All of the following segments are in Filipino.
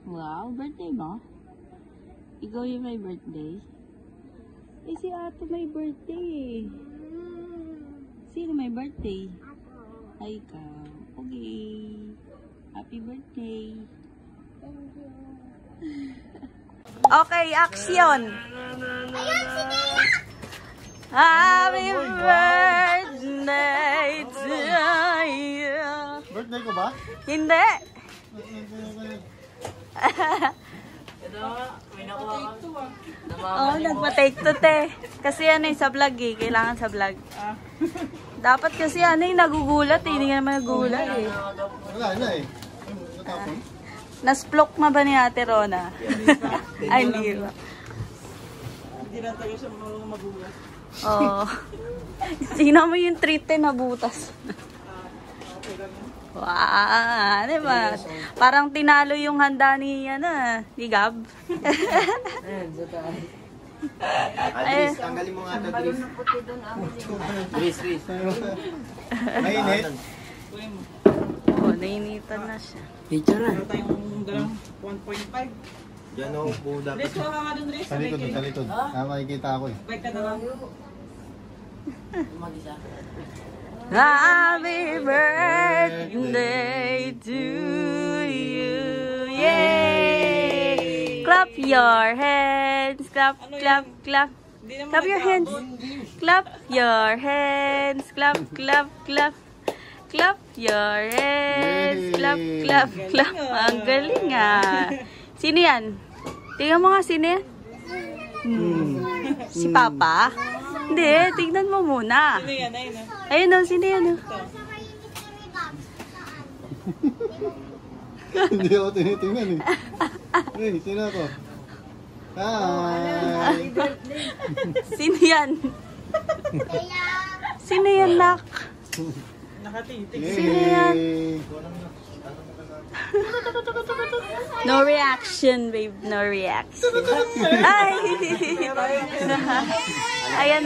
Wow, birthday mo? Ikaw yung may birthday? Eh, si Ato may birthday. Sino may birthday? Ay, ikaw. Okay. Happy birthday. Thank you. Okay, action! Happy birthday to you. Birthday ko ba? Hindi. Oo, nagpa-take to te. Kasi ano yung sa vlog eh. Kailangan sa vlog. Dapat kasi ano yung nagugulat eh. Hindi ka naman nagugulat eh. Wala na eh. Natapon? Nasplok na ba ni Ate Rona? Ay, hindi ba? Hindi na tayo siya magulat. Oo. Tingnan mo yung treat eh, nabutas. Wow, ano ba? Parang tinalo yung handa ni, ni Gab. Adris, tanggalin mo nga ito, Adris. Adris. Mainit? Oo, nainitan na siya. Meron tayong dalang 1.5. Diyan ako po dapat. Adris, kuha ka nga dun, Adris. Sa likod, sa likod. Makikita ako eh. Bike ka na lang. Happy birthday to you. Yay! Clap your hands. Clap, clap, clap. Clap your hands. Clap your hands. Clap, clap, clap. Clap your hands. Clap, clap, clap. Ang galing ah. Sino yan? Tingnan mo nga, sino yan? Si Papa? Hindi, tignan mo muna. Sino yan? Ayun na. Ayun o, sino yan o? Hindi ako tinitingnan eh. Hey, sino ako? Hi! Sino yan? Sino yan, nak? Nakatitig. Sino yan? No reaction, babe. No reaction. Ay! Ayan.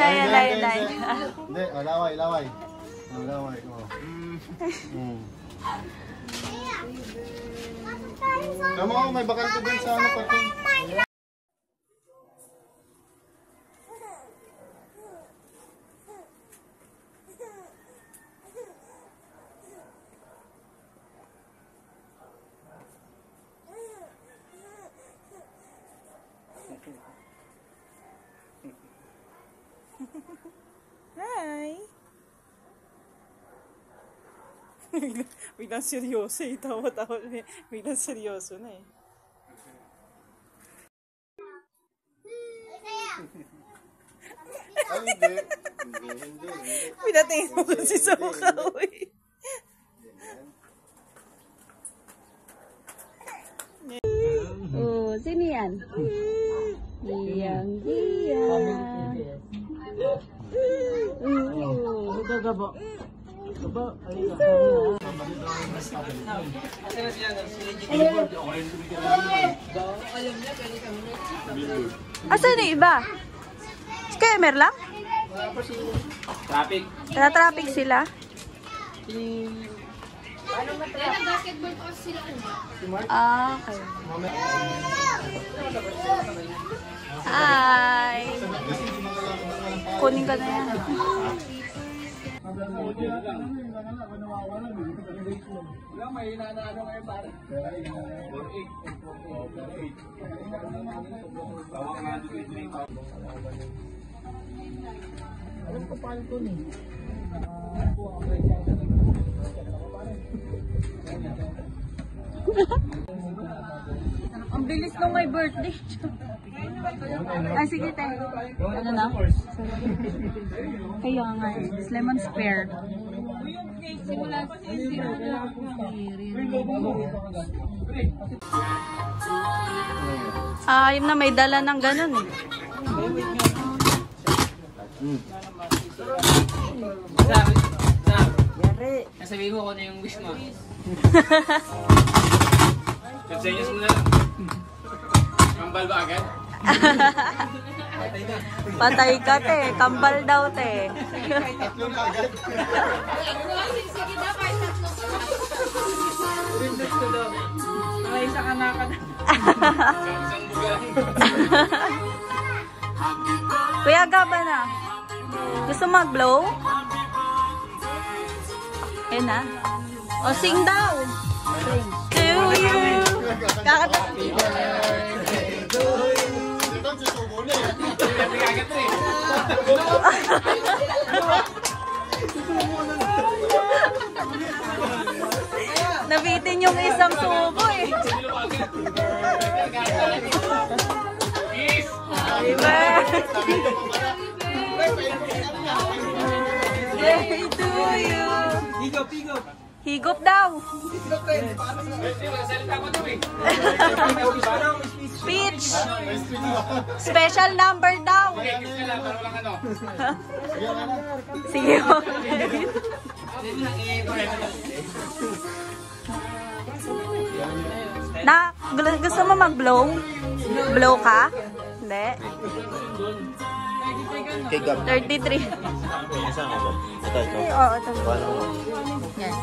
Hindi, laway. Laway. Oh. Tama ako, may bakal ko dun sa ano pati. Hi! Biglang seryoso eh. Tawa-tawa. Biglang seryoso na eh. Ay, hindi. Pinatingin mo kasi sa mukha ko eh. Oh, sino yan? Giyang. Asan yung iba? Scammer lang? Traffic. Traffic sila? Ah, okay. Hi! Kunin ka na yan. Alam ko paano ito eh. Ang bilis nung may birthday. Ay, sige tayo. Ano na? Kaya nga eh. Lemon spare. Ayun na, may dala ng ganun eh. Yari. Sabihin mo kung ano yung wish mo. Senyas mo na lang. Kambal ba agad? Patay ka te. Kambal daw te. Tatlong agad. May isa ka na ka na. Kuya Gaba na. Gusto mag-blow? Ayun na. O, sing daw. To you. Kakata. Nabitin yung isang subo eh. Diba? Day to you. Higop daw. Speech. Special number daw. Sige. Na, gusto mo mag-blow? Blow ka? Hindi. Kay Gab. 33. Nasaan ka ba? Ito. Oo, ito. Yan.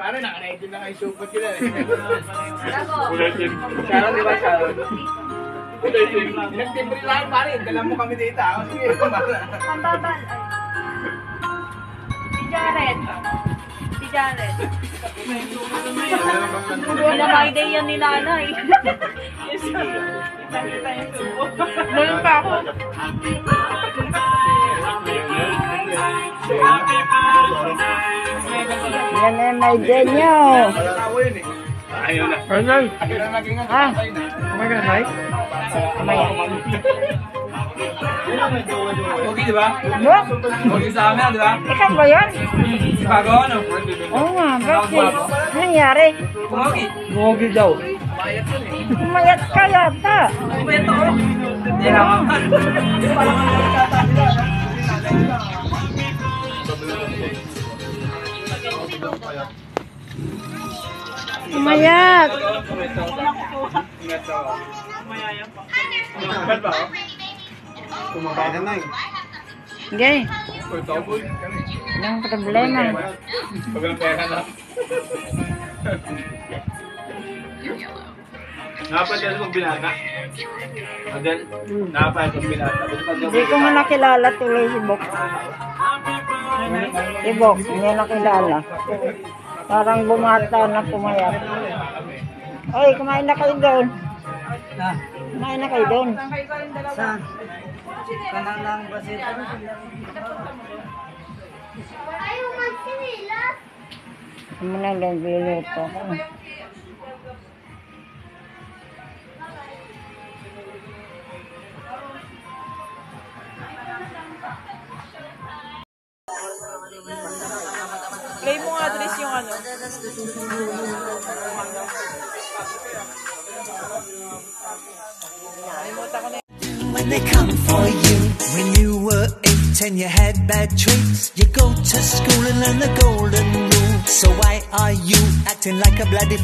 Parang naka-19 na kayo supot kila eh. Sharon, di ba Sharon? Pinag-timbre lang pare, dala mo kami dito. Sige, Pambabal. Si Jared. Si Jared. Wala ka idea yan ni nanay. Meron pa ako. Yan ang may idea nyo. Ayaw na. Arnal! Ha? Kumain ka na, Mike? Okay, di ba? Bok? Okay sa amin, di ba? Ikaw ba yan? Si Pago, ano? Oo nga, bakit? Ano nangyari? Kumogi. Mogi daw. Umayat ka yata. Kumpento ko. Hindi naman. Umayat. Kumakain na, Nay. Sige. Walang problema. Pag ang pera na. Napadal mong binata. Adel, napadal mong binata. Hindi ko nga nakilala tuloy si Bok. Si Bok, hindi nakilala. Parang bumata na pumayat. Oy, kumain na kayo doon. Kumain na kayo doon. Saan? Kanang lang basit. Ayaw magsinilas. Ano na lang biluto. Play mo nga, Dres, yung ano. When they come for you, when you were 8 and you had bad traits, you go to school and learn the golden rule. So why are you acting like a bloody